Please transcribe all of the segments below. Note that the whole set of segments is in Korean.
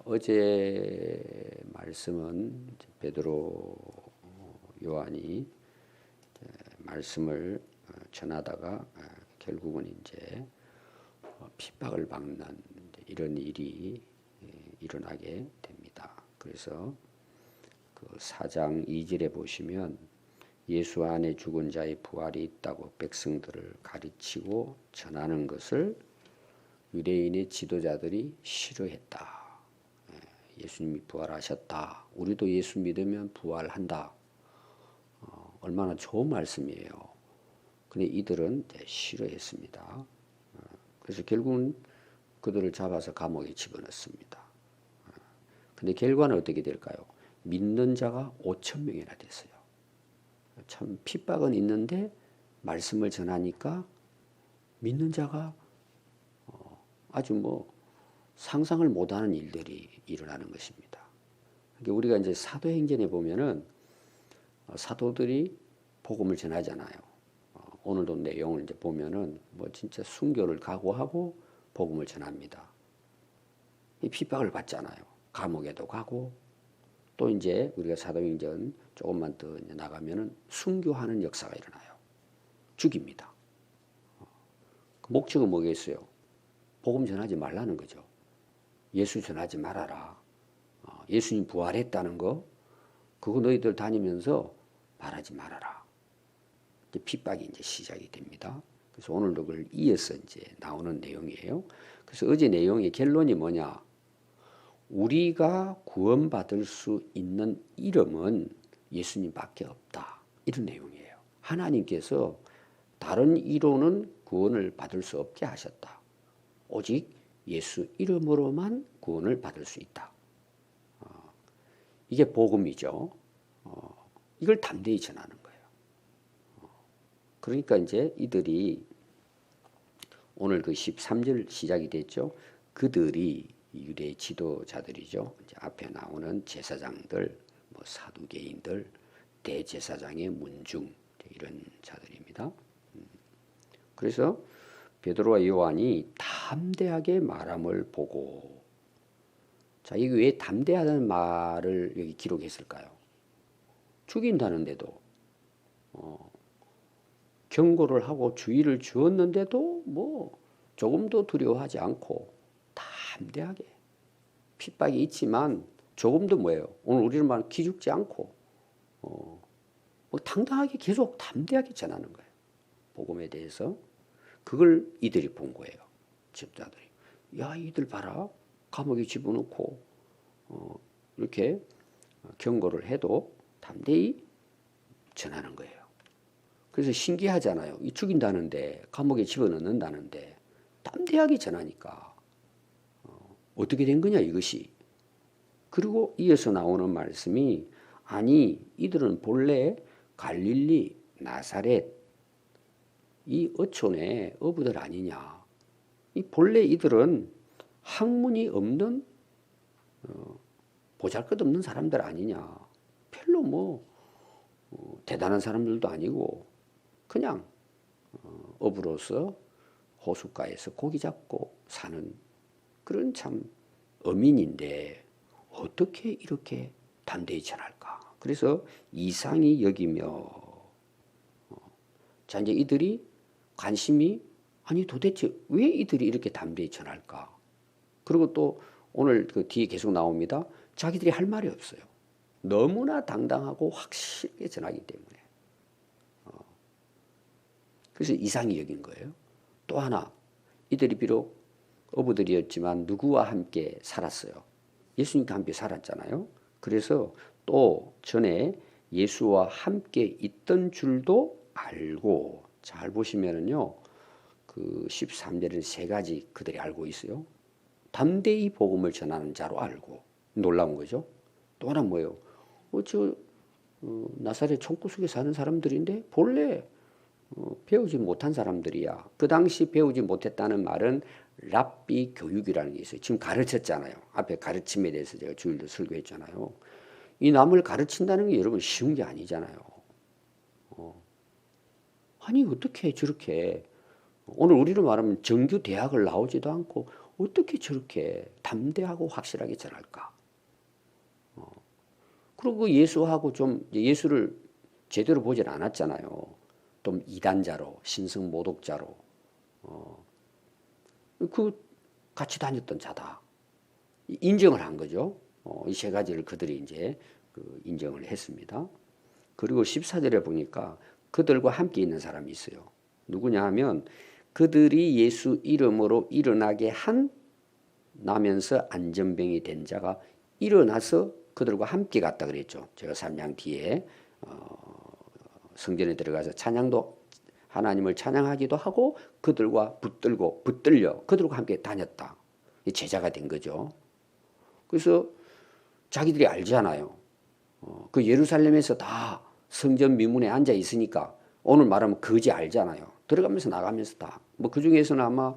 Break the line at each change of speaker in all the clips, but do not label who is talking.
어제 말씀은 베드로 요한이 말씀을 전하다가 결국은 이제 핍박을 받는 이런 일이 일어나게 됩니다. 그래서 그 4장 2절에 보시면 예수 안에 죽은 자의 부활이 있다고 백성들을 가르치고 전하는 것을 유대인의 지도자들이 싫어했다. 예수님이 부활하셨다. 우리도 예수 믿으면 부활한다. 얼마나 좋은 말씀이에요. 근데 이들은 싫어했습니다. 그래서 결국은 그들을 잡아서 감옥에 집어넣습니다. 근데 결과는 어떻게 될까요? 믿는 자가 5천 명이나 됐어요. 참 핍박은 있는데 말씀을 전하니까 믿는 자가 아주 상상을 못하는 일들이 일어나는 것입니다. 그러니까 우리가 이제 사도행전에 보면은 사도들이 복음을 전하잖아요. 오늘도 내용을 이제 보면은 진짜 순교를 각오하고 복음을 전합니다. 이 핍박을 받잖아요. 감옥에도 가고 또 이제 우리가 사도행전 조금만 더 나가면은 순교하는 역사가 일어나요. 죽입니다. 목적은 뭐겠어요? 복음 전하지 말라는 거죠. 예수 전하지 말아라. 예수님 부활했다는 거, 그거 너희들 다니면서 말하지 말아라. 이제 핍박이 이제 시작이 됩니다. 그래서 오늘도 그걸 이어서 이제 나오는 내용이에요. 그래서 어제 내용의 결론이 뭐냐? 우리가 구원받을 수 있는 이름은 예수님밖에 없다. 이런 내용이에요. 하나님께서 다른 이로는 구원을 받을 수 없게 하셨다. 오직 예수 이름으로만 구원을 받을 수 있다. 이게 복음이죠. 이걸 담대히 전하는 거예요. 그러니까 이제 이들이 오늘 그 13절 시작이 됐죠. 그들이 유대 지도자들이죠. 이제 앞에 나오는 제사장들, 사두개인들, 대제사장의 문중 이런 자들입니다. 그래서 베드로와 요한이 담대하게 말함을 보고, 자, 이게 왜 담대하다는 말을 여기 기록했을까요? 죽인다는데도 경고를 하고 주의를 주었는데도 조금도 두려워하지 않고 담대하게, 핍박이 있지만 조금도 오늘 우리는 말 기죽지 않고 당당하게 계속 담대하게 전하는 거예요. 복음에 대해서. 그걸 이들이 본 거예요. 집자들이. 야, 이들 봐라. 감옥에 집어넣고 이렇게 경고를 해도 담대히 전하는 거예요. 그래서 신기하잖아요. 이 죽인다는데, 감옥에 집어넣는다는데 담대하게 전하니까 어떻게 된 거냐 이것이. 그리고 이어서 나오는 말씀이, 아니 이들은 본래 갈릴리 나사렛 이 어촌의 어부들 아니냐. 이 본래 이들은 학문이 없는 보잘것없는 사람들 아니냐. 별로 대단한 사람들도 아니고 그냥 어부로서 호숫가에서 고기 잡고 사는 그런 참 어민인데 어떻게 이렇게 담대히 전할까. 그래서 이상히 여기며, 자, 이제 이들이 관심이, 아니 도대체 왜 이들이 이렇게 담대히 전할까. 그리고 또 오늘 그 뒤에 계속 나옵니다. 자기들이 할 말이 없어요. 너무나 당당하고 확실하게 전하기 때문에. 그래서 이상히 여긴 거예요. 또 하나, 이들이 비록 어부들이었지만 누구와 함께 살았어요? 예수님과 함께 살았잖아요. 그래서 또 전에 예수와 함께 있던 줄도 알고, 잘 보시면은요, 그 13절에는 세 가지 그들이 알고 있어요. 담대히 복음을 전하는 자로 알고, 놀라운 거죠. 또 하나 뭐예요? 나사렛 총구석에 사는 사람들인데 본래 배우지 못한 사람들이야. 그 당시 배우지 못했다는 말은 랍비 교육이라는 게 있어요. 지금 가르쳤잖아요. 앞에 가르침에 대해서 제가 주일도 설교했잖아요. 이 남을 가르친다는 게 여러분 쉬운 게 아니잖아요. 아니 어떻게 저렇게, 오늘 우리로 말하면 정규 대학을 나오지도 않고 어떻게 저렇게 담대하고 확실하게 전할까? 그리고 그 예수하고 좀 예수를 제대로 보질 않았잖아요. 좀 이단자로, 신성 모독자로, 그 같이 다녔던 자다. 인정을 한 거죠. 이 세 가지를 그들이 이제 인정을 했습니다. 그리고 14절에 보니까 그들과 함께 있는 사람이 있어요. 누구냐 하면 그들이 예수 이름으로 일어나게 한 나면서 안전병이 된 자가 일어나서 그들과 함께 갔다 그랬죠. 제가 3장 뒤에 성전에 들어가서 찬양도 하나님을 찬양하기도 하고 그들과 붙들려 그들과 함께 다녔다. 제자가 된 거죠. 그래서 자기들이 알잖아요. 그 예루살렘에서 다 성전 미문에 앉아 있으니까 오늘 말하면 거지 알잖아요. 들어가면서 나가면서 다. 뭐 그 중에서는 아마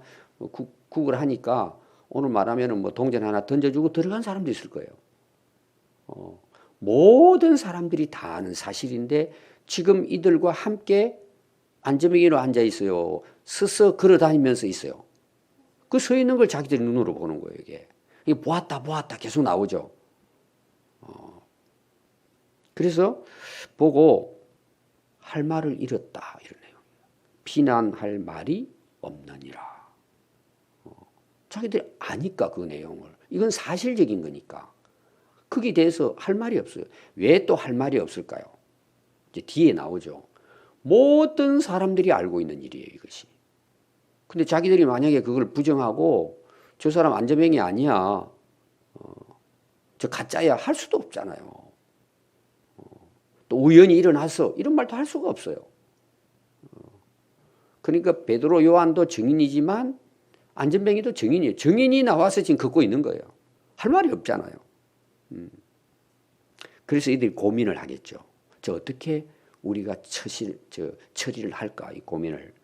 국을 하니까 오늘 말하면은 뭐 동전 하나 던져주고 들어간 사람도 있을 거예요. 모든 사람들이 다 아는 사실인데 지금 이들과 함께 안전뱅이로 앉아 있어요. 서서 걸어 다니면서 있어요. 그 서 있는 걸 자기들이 눈으로 보는 거예요, 이게. 이게 보았다 계속 나오죠. 그래서 보고 할 말을 잃었다 이러네요. 비난할 말이 없느니라. 자기들이 아니까 그 내용을. 이건 사실적인 거니까. 거기에 대해서 할 말이 없어요. 왜 또 할 말이 없을까요? 이제 뒤에 나오죠. 모든 사람들이 알고 있는 일이에요, 이것이. 근데 자기들이 만약에 그걸 부정하고 저 사람 안전뱅이 아니야, 저 가짜야 할 수도 없잖아요. 또 우연히 일어나서 이런 말도 할 수가 없어요. 그러니까 베드로 요한도 증인이지만 안전뱅이도 증인이에요. 증인이 나와서 지금 걷고 있는 거예요. 할 말이 없잖아요. 그래서 이들이 고민을 하겠죠. 저 어떻게 우리가 처리를 할까 이 고민을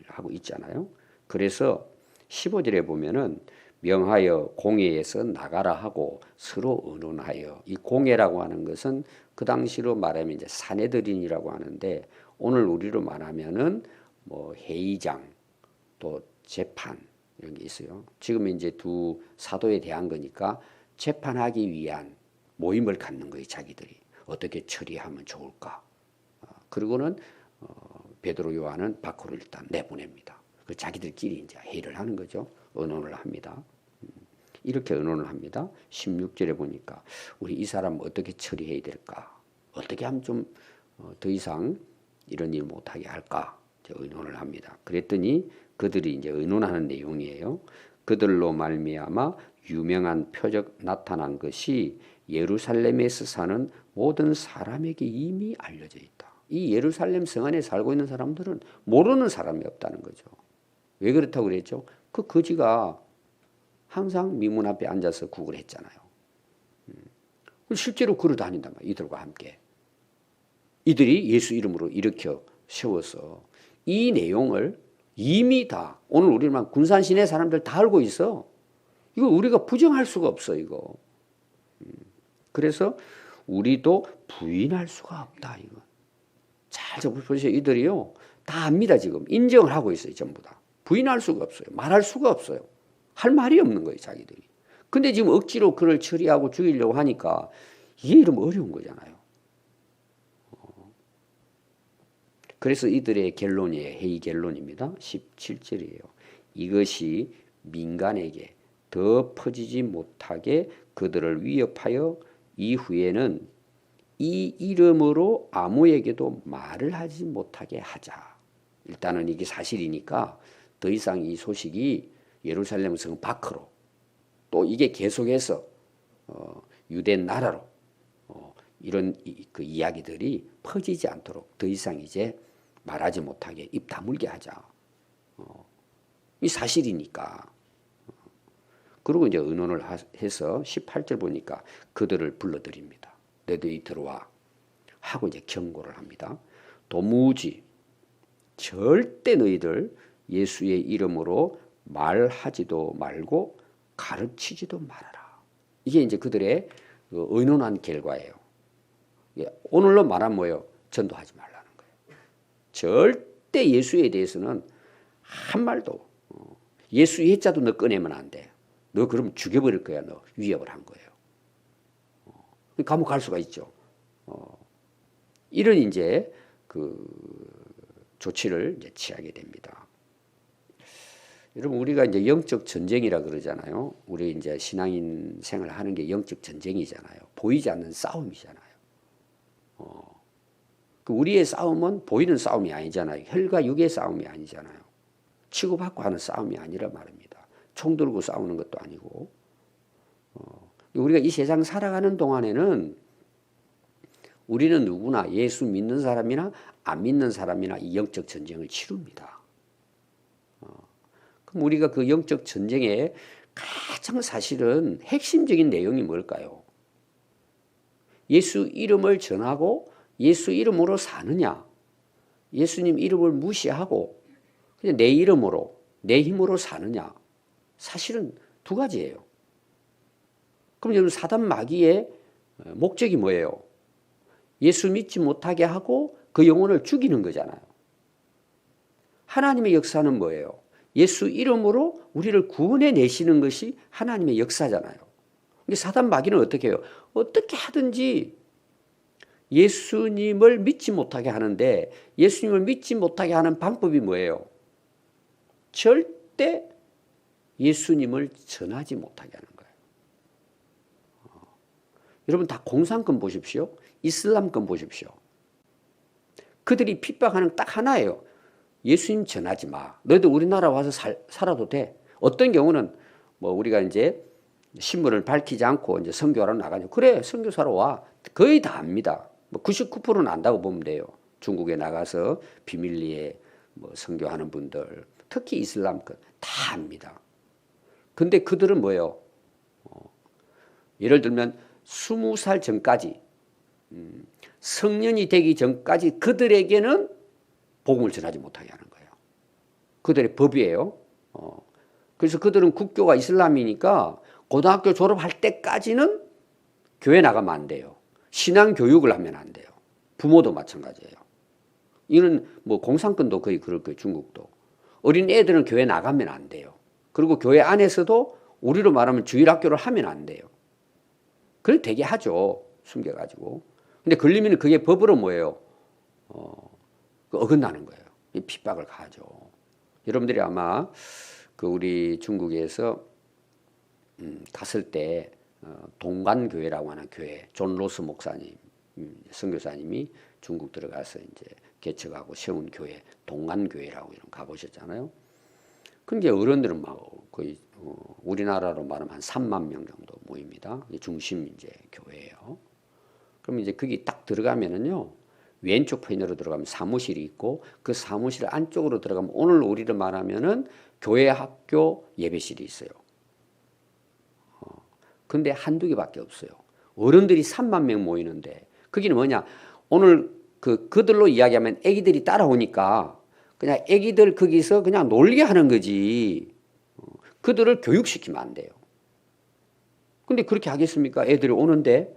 하고 있잖아요. 그래서 15절에 보면은 명하여 공회에서 나가라 하고 서로 의논하여, 이 공회라고 하는 것은 그 당시로 말하면 이제 사내들인이라고 하는데 오늘 우리로 말하면은 뭐 회의장 또 재판 이런 게 있어요. 지금 이제 두 사도에 대한 거니까 재판하기 위한 모임을 갖는 거예요. 자기들이 어떻게 처리하면 좋을까. 그리고는 베드로 요한은 밖으로 일단 내보냅니다. 그 자기들끼리 이제 회의를 하는 거죠. 의논을 합니다. 이렇게 의논을 합니다. 16절에 보니까 우리 이 사람 어떻게 처리해야 될까? 어떻게 하면 좀 더 이상 이런 일 못하게 할까? 의논을 합니다. 그랬더니 그들이 이제 의논하는 내용이에요. 그들로 말미암아 유명한 표적 나타난 것이 예루살렘에서 사는 모든 사람에게 이미 알려져 있다. 이 예루살렘 성 안에 살고 있는 사람들은 모르는 사람이 없다는 거죠. 왜 그렇다고 그랬죠? 그 거지가 항상 미문 앞에 앉아서 국을 했잖아요. 실제로 걸어 다닌단 말이에요. 이들과 함께. 이들이 예수 이름으로 일으켜 세워서 이 내용을 이미 다 오늘 우리만 군산 시내 사람들 다 알고 있어. 이거 우리가 부정할 수가 없어 이거. 그래서 우리도 부인할 수가 없다 이거. 잘 보세요. 이들이요 다 압니다 지금. 인정을 하고 있어요 전부 다. 부인할 수가 없어요. 말할 수가 없어요. 할 말이 없는 거예요 자기들이. 근데 지금 억지로 그를 처리하고 죽이려고 하니까 이게 이러면 어려운 거잖아요. 그래서 이들의 결론이에요. 회의 결론입니다. 17절이에요. 이것이 민간에게 더 퍼지지 못하게 그들을 위협하여 이후에는 이 이름으로 아무에게도 말을 하지 못하게 하자. 일단은 이게 사실이니까 더 이상 이 소식이 예루살렘 성 밖으로 또 이게 계속해서 유대 나라로 이런 그 이야기들이 퍼지지 않도록 더 이상 이제 말하지 못하게 입 다물게 하자. 이 사실이니까. 그리고 이제 의논을 해서 18절 보니까 그들을 불러들입니다. 너희들이 들어와 하고 이제 경고를 합니다. 도무지 절대 너희들 예수의 이름으로 말하지도 말고 가르치지도 말아라. 이게 이제 그들의 의논한 결과예요. 오늘로 말하면 뭐예요? 전도하지 말라는 거예요. 절대 예수에 대해서는 한 말도 예수 예자도 너 꺼내면 안 돼. 너 그러면 죽여버릴 거야. 너 위협을 한 거예요. 감옥 갈 수가 있죠. 이런 이제 그 조치를 이제 취하게 됩니다. 여러분, 우리가 이제 영적 전쟁이라 그러잖아요. 우리 이제 신앙인 생활을 하는 게 영적 전쟁이잖아요. 보이지 않는 싸움이잖아요. 그 우리의 싸움은 보이는 싸움이 아니잖아요. 혈과 육의 싸움이 아니잖아요. 치고받고 하는 싸움이 아니라 말입니다. 총 들고 싸우는 것도 아니고. 우리가 이 세상 살아가는 동안에는 우리는 누구나 예수 믿는 사람이나 안 믿는 사람이나 이 영적 전쟁을 치릅니다. 그럼 우리가 그 영적 전쟁의 가장 사실은 핵심적인 내용이 뭘까요? 예수 이름을 전하고 예수 이름으로 사느냐, 예수님 이름을 무시하고 그냥 내 이름으로, 내 힘으로 사느냐, 사실은 두 가지예요. 그럼 여러분, 사단 마귀의 목적이 뭐예요? 예수 믿지 못하게 하고 그 영혼을 죽이는 거잖아요. 하나님의 역사는 뭐예요? 예수 이름으로 우리를 구원해 내시는 것이 하나님의 역사잖아요. 근데 사단 마귀는 어떻게 해요? 어떻게 하든지 예수님을 믿지 못하게 하는데, 예수님을 믿지 못하게 하는 방법이 뭐예요? 절대 예수님을 전하지 못하게 하는 거예요. 여러분, 다 공산권 보십시오. 이슬람권 보십시오. 그들이 핍박하는 딱 하나예요. 예수님 전하지 마. 너희들 우리나라 와서 살아도 돼. 어떤 경우는 뭐 우리가 이제 신분을 밝히지 않고 이제 선교하러 나가죠. 그래, 선교사로 와. 거의 다 압니다. 뭐 99%는 안다고 보면 돼요. 중국에 나가서 비밀리에 뭐 선교하는 분들, 특히 이슬람권 다 압니다. 근데 그들은 뭐예요? 예를 들면 20살 전까지, 성년이 되기 전까지 그들에게는 복음을 전하지 못하게 하는 거예요. 그들의 법이에요. 그래서 그들은 국교가 이슬람이니까 고등학교 졸업할 때까지는 교회 나가면 안 돼요. 신앙 교육을 하면 안 돼요. 부모도 마찬가지예요. 이는 뭐 공산권도 거의 그럴 거예요. 중국도. 어린 애들은 교회 나가면 안 돼요. 그리고 교회 안에서도 우리로 말하면 주일학교를 하면 안 돼요. 그래 되게 하죠. 숨겨가지고. 근데 걸리면 그게 법으로 뭐예요? 어긋나는 거예요. 핍박을 가하죠. 여러분들이 아마 그 우리 중국에서 갔을 때 동관교회라고 하는 교회, 존 로스 목사님, 선교사님이 중국 들어가서 이제 개척하고 세운 교회, 동관교회라고 이런 가보셨잖아요. 그게 어른들은 막 거의 우리나라로 말하면 한 3만 명 정도 모입니다. 중심 이제 교회예요. 그럼 이제 거기 딱 들어가면은요, 왼쪽 편으로 들어가면 사무실이 있고, 그 사무실 안쪽으로 들어가면 오늘 우리를 말하면은 교회 학교 예배실이 있어요. 근데 한두 개밖에 없어요. 어른들이 3만 명 모이는데, 거기는 뭐냐? 오늘 그들로 이야기하면 애기들이 따라오니까 그냥 애기들 거기서 그냥 놀게 하는 거지. 그들을 교육시키면 안 돼요. 근데 그렇게 하겠습니까? 애들이 오는데.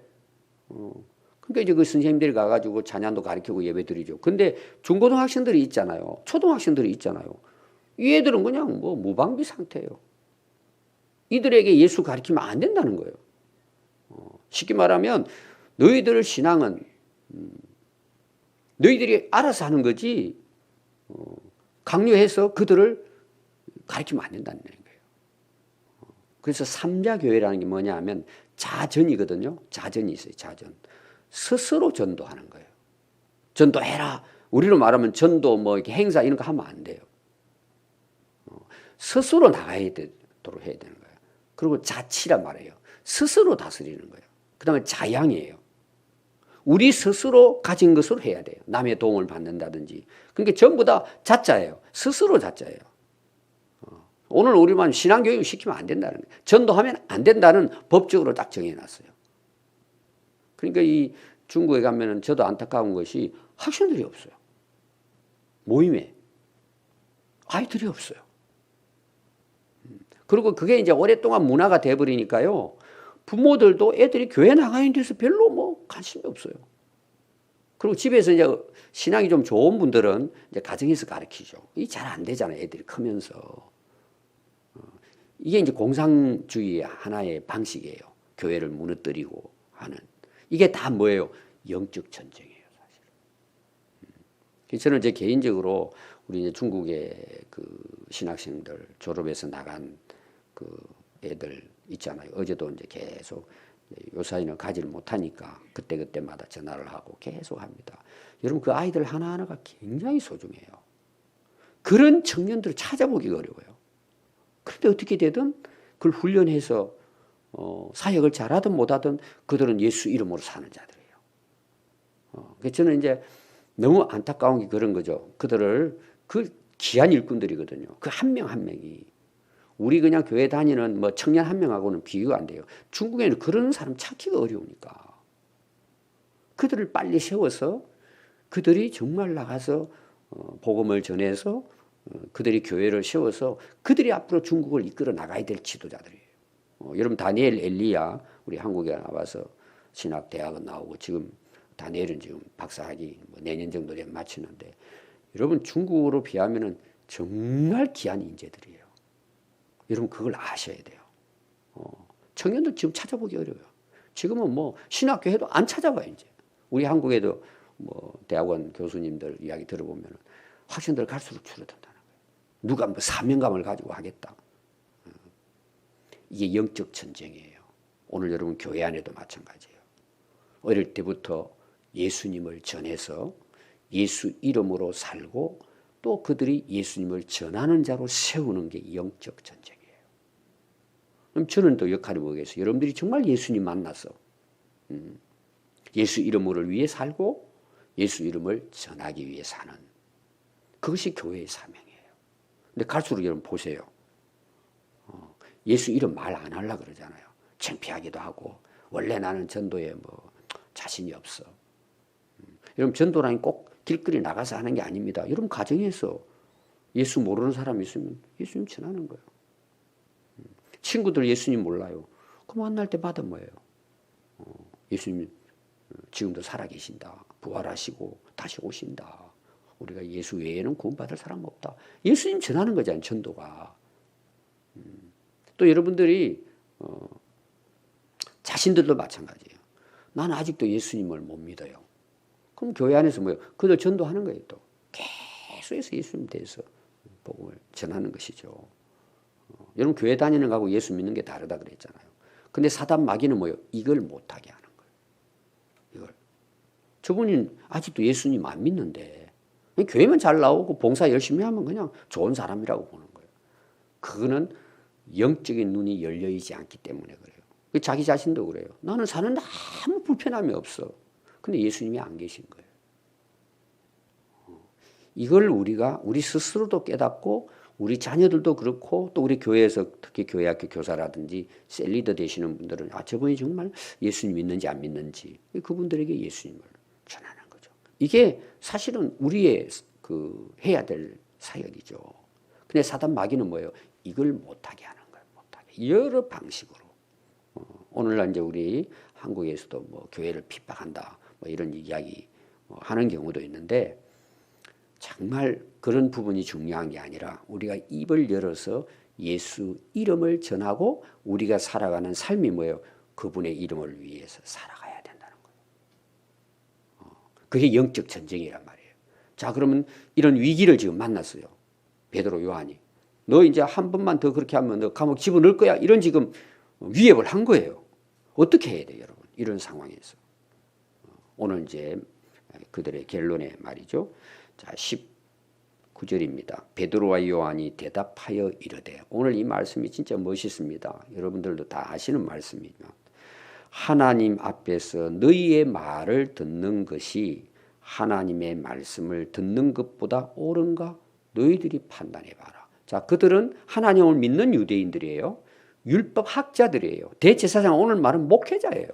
그러니까 이제 그 선생님들이 가가지고 찬양도 가르치고 예배 드리죠. 근데 중고등학생들이 있잖아요. 초등학생들이 있잖아요. 이 애들은 그냥 뭐 무방비 상태예요. 이들에게 예수 가르치면 안 된다는 거예요. 쉽게 말하면 너희들 신앙은 너희들이 알아서 하는 거지 강요해서 그들을 가르치면 안 된다는 거예요. 그래서 삼자교회라는 게 뭐냐 하면 자전이거든요. 자전이 있어요. 자전. 스스로 전도하는 거예요. 전도해라. 우리로 말하면 전도 뭐 이렇게 행사 이런 거 하면 안 돼요. 스스로 나가야 되도록 해야 되는 거예요. 그리고 자치란 말이에요. 스스로 다스리는 거예요. 그 다음에 자양이에요. 우리 스스로 가진 것으로 해야 돼요. 남의 도움을 받는다든지. 그러니까 전부 다 자자예요. 스스로 자자예요. 오늘 우리만 신앙교육을 시키면 안 된다는 거예요. 전도하면 안 된다는 법적으로 딱 정해놨어요. 그러니까 이 중국에 가면은 저도 안타까운 것이 학생들이 없어요. 모임에. 아이들이 없어요. 그리고 그게 이제 오랫동안 문화가 돼버리니까요. 부모들도 애들이 교회 나가는 데서 별로 뭐 관심이 없어요. 그리고 집에서 이제 신앙이 좀 좋은 분들은 이제 가정에서 가르치죠. 이 잘 안 되잖아요. 애들이 크면서. 이게 이제 공산주의의 하나의 방식이에요. 교회를 무너뜨리고 하는. 이게 다 뭐예요? 영적 전쟁이에요, 사실. 저는 제 개인적으로 우리 이제 중국의 그 신학생들 졸업해서 나간 그 애들 있잖아요. 어제도 이제 계속 요사이는 가지를 못하니까 그때그때마다 전화를 하고 계속 합니다. 여러분 그 아이들 하나하나가 굉장히 소중해요. 그런 청년들을 찾아보기가 어려워요. 그런데 어떻게 되든 그걸 훈련해서 사역을 잘하든 못하든 그들은 예수 이름으로 사는 자들이에요. 그래서 저는 이제 너무 안타까운 게 그런 거죠. 그들을 그 귀한 일꾼들이거든요. 그 한 명 한 명이 우리 그냥 교회 다니는 뭐 청년 한 명하고는 비교가 안 돼요. 중국에는 그런 사람 찾기가 어려우니까 그들을 빨리 세워서 그들이 정말 나가서 복음을 전해서 그들이 교회를 세워서 그들이 앞으로 중국을 이끌어 나가야 될 지도자들이에요. 여러분 다니엘 엘리야 우리 한국에 나와서 신학대학은 나오고 지금 다니엘은 지금 박사학위 뭐 내년 정도 되면 마치는데 여러분 중국으로 비하면은 정말 귀한 인재들이에요. 여러분 그걸 아셔야 돼요. 청년들 지금 찾아보기 어려워요. 지금은 뭐 신학교에도 안 찾아봐요 이제. 우리 한국에도 뭐 대학원 교수님들 이야기 들어보면 학생들 갈수록 줄어든다는 거예요. 누가 뭐 사명감을 가지고 하겠다. 이게 영적 전쟁이에요. 오늘 여러분 교회 안에도 마찬가지예요. 어릴 때부터 예수님을 전해서 예수 이름으로 살고 또 그들이 예수님을 전하는 자로 세우는 게 영적 전쟁이에요. 그럼 저는 또 역할이 뭐겠어요? 여러분들이 정말 예수님 만나서 예수 이름을 위해 살고 예수 이름을 전하기 위해 사는 그것이 교회의 사명이에요. 근데 갈수록 여러분 보세요. 예수 이름 말 안 하려고 그러잖아요. 창피하기도 하고 원래 나는 전도에 뭐 자신이 없어. 여러분 전도라니 꼭 길거리 나가서 하는 게 아닙니다. 여러분 가정에서 예수 모르는 사람이 있으면 예수님 전하는 거예요. 친구들 예수님 몰라요. 그럼 만날 때마다 뭐예요? 예수님 지금도 살아계신다. 부활하시고 다시 오신다. 우리가 예수 외에는 구원받을 사람 없다. 예수님 전하는 거잖아요. 전도가. 또 여러분들이 자신들도 마찬가지예요. 나는 아직도 예수님을 못 믿어요. 그럼 교회 안에서 뭐예요? 그들 전도하는 거예요. 또 계속해서 예수님 대해서 복음을 전하는 것이죠. 여러분 교회 다니는 거하고 예수 믿는 게 다르다 그랬잖아요. 근데 사단 마귀는 뭐예요? 이걸 못하게 하는 거예요. 이걸. 저분이 아직도 예수님 안 믿는데 교회만 잘 나오고 봉사 열심히 하면 그냥 좋은 사람이라고 보는 거예요. 그거는 영적인 눈이 열려있지 않기 때문에 그래요. 자기 자신도 그래요. 나는 사는데 아무 불편함이 없어. 근데 예수님이 안 계신 거예요. 이걸 우리 스스로도 깨닫고 우리 자녀들도 그렇고 또 우리 교회에서 특히 교회학교 교사라든지 셀리더 되시는 분들은 저분이 정말 예수님 믿는지 안 믿는지 그분들에게 예수님을 전하는 거죠. 이게 사실은 우리의 해야 될 사역이죠. 근데 사단 마귀는 뭐예요? 이걸 못하게 하는 거예요. 못하게. 여러 방식으로. 오늘날 이제 우리 한국에서도 뭐 교회를 핍박한다. 뭐 이런 이야기 하는 경우도 있는데 정말 그런 부분이 중요한 게 아니라 우리가 입을 열어서 예수 이름을 전하고 우리가 살아가는 삶이 뭐예요? 그분의 이름을 위해서 살아가야 된다는 거예요. 그게 영적 전쟁이란 말이에요. 자, 그러면 이런 위기를 지금 만났어요. 베드로 요한이. 너 이제 한 번만 더 그렇게 하면 너 감옥 집어넣을 거야. 이런 지금 위협을 한 거예요. 어떻게 해야 돼요, 여러분? 이런 상황에서. 오늘 이제 그들의 결론의 말이죠. 자, 19절입니다. 베드로와 요한이 대답하여 이르되 오늘 이 말씀이 진짜 멋있습니다. 여러분들도 다 아시는 말씀이지만 하나님 앞에서 너희의 말을 듣는 것이 하나님의 말씀을 듣는 것보다 옳은가? 너희들이 판단해봐라. 자, 그들은 하나님을 믿는 유대인들이에요. 율법 학자들이에요. 대제사장 오늘 말은 목회자예요.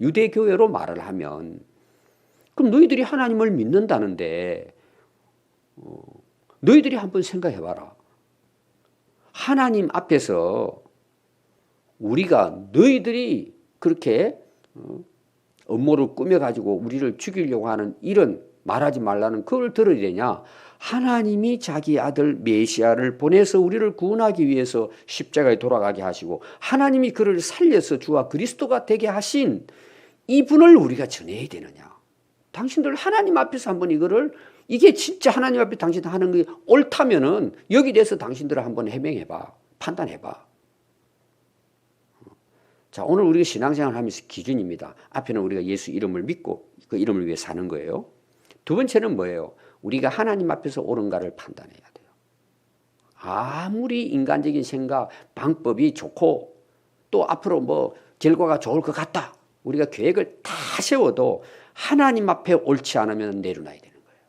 유대교회로 말을 하면 그럼 너희들이 하나님을 믿는다는데 너희들이 한번 생각해봐라. 하나님 앞에서 우리가 너희들이 그렇게 음모를 꾸며가지고 우리를 죽이려고 하는 이런 말하지 말라는 그걸 들어야 되냐? 하나님이 자기 아들 메시아를 보내서 우리를 구원하기 위해서 십자가에 돌아가게 하시고 하나님이 그를 살려서 주와 그리스도가 되게 하신 이분을 우리가 전해야 되느냐? 당신들 하나님 앞에서 한번 이게 진짜 하나님 앞에 당신 하는 게 옳다면은 여기 대해서 당신들을 한번 해명해봐. 판단해봐. 자, 오늘 우리가 신앙생활 하면서 기준입니다. 앞에는 우리가 예수 이름을 믿고 그 이름을 위해 사는 거예요. 두 번째는 뭐예요? 우리가 하나님 앞에서 옳은가를 판단해야 돼요. 아무리 인간적인 생각, 방법이 좋고 또 앞으로 뭐 결과가 좋을 것 같다. 우리가 계획을 다 세워도 하나님 앞에 옳지 않으면 내려놔야 되는 거예요.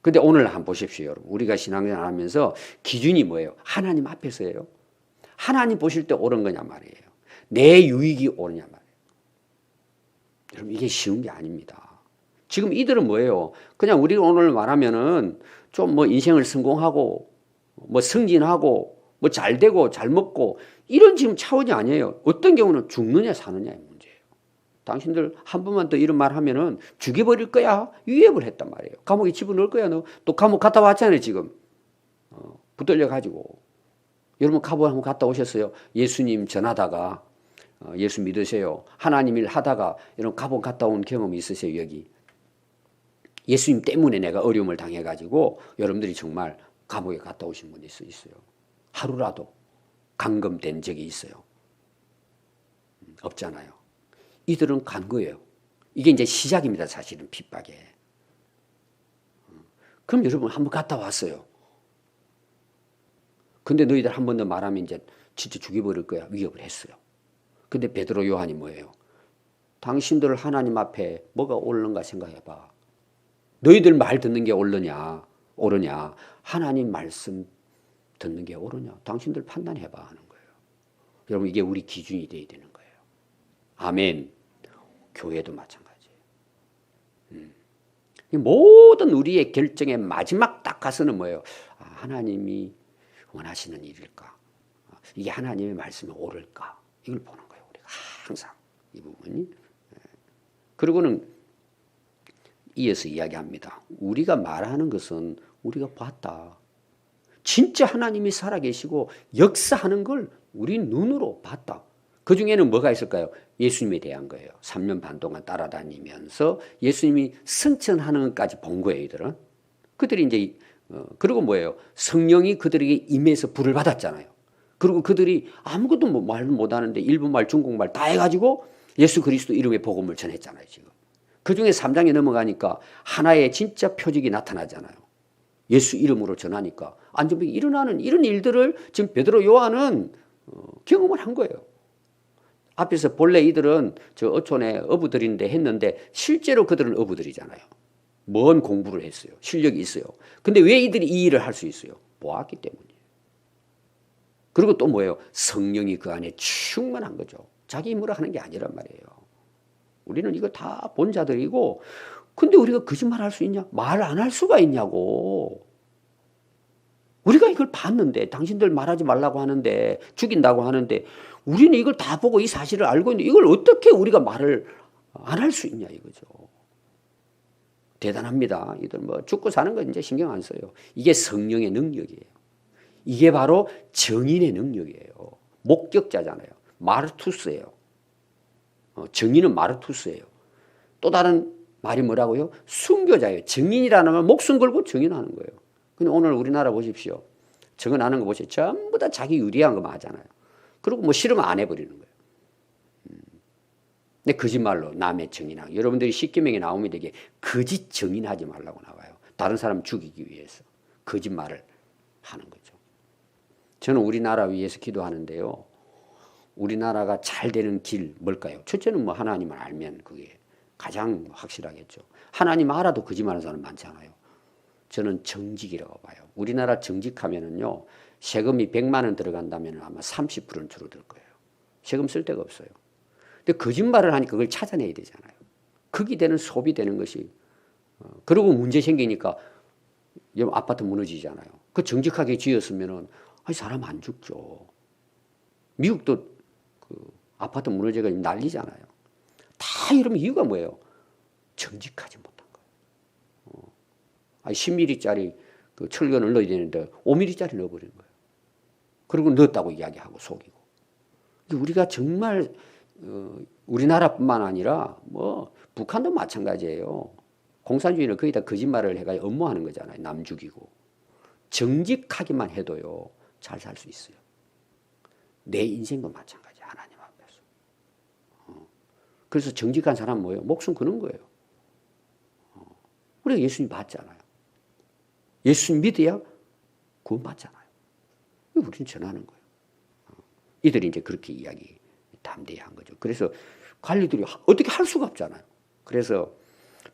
근데 오늘 한번 보십시오, 여러분. 우리가 신앙생활 하면서 기준이 뭐예요? 하나님 앞에서예요. 하나님 보실 때 옳은 거냐 말이에요. 내 유익이 옳으냐 말이에요. 여러분, 이게 쉬운 게 아닙니다. 지금 이들은 뭐예요? 그냥 우리가 오늘 말하면은 좀 뭐 인생을 성공하고 뭐 승진하고 뭐 잘 되고 잘 먹고 이런 지금 차원이 아니에요. 어떤 경우는 죽느냐 사느냐의 문제예요. 당신들 한 번만 더 이런 말 하면은 죽여버릴 거야. 위협을 했단 말이에요. 감옥에 집어넣을 거야. 너 또 감옥 갔다 왔잖아요, 지금. 붙들려 가지고. 여러분 감옥 한번 갔다 오셨어요? 예수님 전하다가 예수 믿으세요. 하나님 일 하다가 이런 감옥 갔다 온 경험이 있으세요, 여기? 예수님 때문에 내가 어려움을 당해가지고 여러분들이 정말 감옥에 갔다 오신 분이 있어요. 하루라도 감금된 적이 있어요. 없잖아요. 이들은 간 거예요. 이게 이제 시작입니다, 사실은 핍박에. 그럼 여러분 한번 갔다 왔어요. 근데 너희들 한 번 더 말하면 이제 진짜 죽여버릴 거야. 위협을 했어요. 근데 베드로 요한이 뭐예요? 당신들 하나님 앞에 뭐가 옳은가 생각해봐. 너희들 말 듣는 게 옳으냐? 하나님 말씀 듣는 게 옳으냐? 당신들 판단해봐 하는 거예요. 여러분 이게 우리 기준이 돼야 되는 거예요. 아멘. 교회도 마찬가지예요. 모든 우리의 결정의 마지막 딱 가서는 뭐예요? 하나님이 원하시는 일일까? 이게 하나님의 말씀이 옳을까? 이걸 보는 거예요. 우리가 항상 이 부분이. 그리고는 이어서 이야기합니다. 우리가 말하는 것은 우리가 봤다. 진짜 하나님이 살아계시고 역사하는 걸 우리 눈으로 봤다. 그 중에는 뭐가 있을까요? 예수님에 대한 거예요. 3년 반 동안 따라다니면서 예수님이 승천하는 것까지 본 거예요, 이들은. 그들이 이제, 그리고 뭐예요? 성령이 그들에게 임해서 불을 받았잖아요. 그리고 그들이 아무것도 말 못하는데 일본말, 중국말 다 해가지고 예수 그리스도 이름의 복음을 전했잖아요, 지금. 그 중에 3장에 넘어가니까 하나의 진짜 표적이 나타나잖아요. 예수 이름으로 전하니까 안전병이 일어나는 이런 일들을 지금 베드로 요한은 경험을 한 거예요. 앞에서 본래 이들은 저 어촌의 어부들인데 했는데 실제로 그들은 어부들이잖아요. 뭔 공부를 했어요. 실력이 있어요. 근데 왜 이들이 이 일을 할 수 있어요? 보았기 때문이에요. 그리고 또 뭐예요? 성령이 그 안에 충만한 거죠. 자기 힘으로 하는 게 아니란 말이에요. 우리는 이거 다 본 자들이고, 근데 우리가 거짓말 할 수 있냐? 말 안 할 수가 있냐고. 우리가 이걸 봤는데, 당신들 말하지 말라고 하는데, 죽인다고 하는데, 우리는 이걸 다 보고 이 사실을 알고 있는데, 이걸 어떻게 우리가 말을 안 할 수 있냐, 이거죠. 대단합니다. 이들 뭐 죽고 사는 건 이제 신경 안 써요. 이게 성령의 능력이에요. 이게 바로 정인의 능력이에요. 목격자잖아요. 마르투스예요. 정인은 마르투스예요. 또 다른 말이 뭐라고요? 순교자예요. 정인이라는 건 목숨 걸고 정인하는 거예요. 근데 오늘 우리나라 보십시오. 정인하는 거 보세요. 전부 다 자기 유리한 거만 하잖아요. 그리고 뭐 싫으면 안 해버리는 거예요. 근데 거짓말로 남의 정인하고 여러분들이 십계명에 나오면 되게 거짓 정인하지 말라고 나와요. 다른 사람 죽이기 위해서 거짓말을 하는 거죠. 저는 우리나라 위해서 기도하는데요. 우리나라가 잘 되는 길 뭘까요? 첫째는 뭐 하나님을 알면 그게 가장 확실하겠죠. 하나님 알아도 거짓말하는 사람 많잖아요. 저는 정직이라고 봐요. 우리나라 정직하면은요, 세금이 100만 원 들어간다면 아마 30%는 줄어들 거예요. 세금 쓸 데가 없어요. 근데 거짓말을 하니까 그걸 찾아내야 되잖아요. 극이 되는 소비되는 것이. 그리고 문제 생기니까 아파트 무너지잖아요. 그 정직하게 지었으면은 사람 안 죽죠. 미국도 그 아파트 무너져가 난리잖아요. 다 이러면 이유가 뭐예요? 정직하지 못한 거예요. 10mm짜리 그 철근을 넣어야 되는데 5mm짜리 넣어버린 거예요. 그리고 넣었다고 이야기하고 속이고. 우리가 정말 우리나라뿐만 아니라 뭐 북한도 마찬가지예요. 공산주의는 거의 다 거짓말을 해가지고 업무하는 거잖아요. 남 죽이고. 정직하기만 해도요 잘 살 수 있어요. 내 인생도 마찬가지야. 하나님 앞에서. 그래서 정직한 사람은 뭐예요? 목숨 거는 거예요. 우리가 예수님 봤잖아요. 예수님 믿어야 구원 받잖아요. 우리는 전하는 거예요. 이들이 이제 그렇게 이야기 담대히 한 거죠. 그래서 관리들이 어떻게 할 수가 없잖아요. 그래서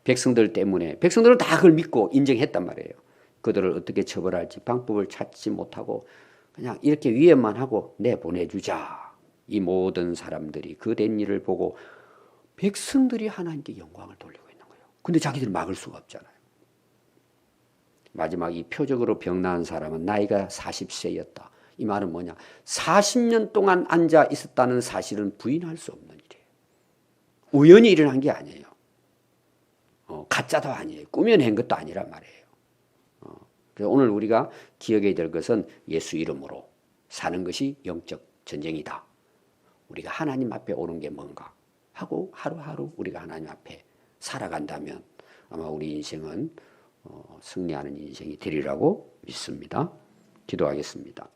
백성들 때문에 백성들은 다 그걸 믿고 인정했단 말이에요. 그들을 어떻게 처벌할지 방법을 찾지 못하고 그냥 이렇게 위협만 하고 내보내주자. 이 모든 사람들이 그 된 일을 보고 백성들이 하나님께 영광을 돌리고 있는 거예요. 근데 자기들이 막을 수가 없잖아요. 마지막 이 표적으로 병나은 사람은 나이가 40세였다. 이 말은 뭐냐? 40년 동안 앉아 있었다는 사실은 부인할 수 없는 일이에요. 우연히 일어난 게 아니에요. 가짜도 아니에요. 꾸며낸 것도 아니란 말이에요. 그래서 오늘 우리가 기억해야 될 것은 예수 이름으로 사는 것이 영적 전쟁이다. 우리가 하나님 앞에 오는 게 뭔가 하고 하루하루 우리가 하나님 앞에 살아간다면 아마 우리 인생은 승리하는 인생이 되리라고 믿습니다. 기도하겠습니다.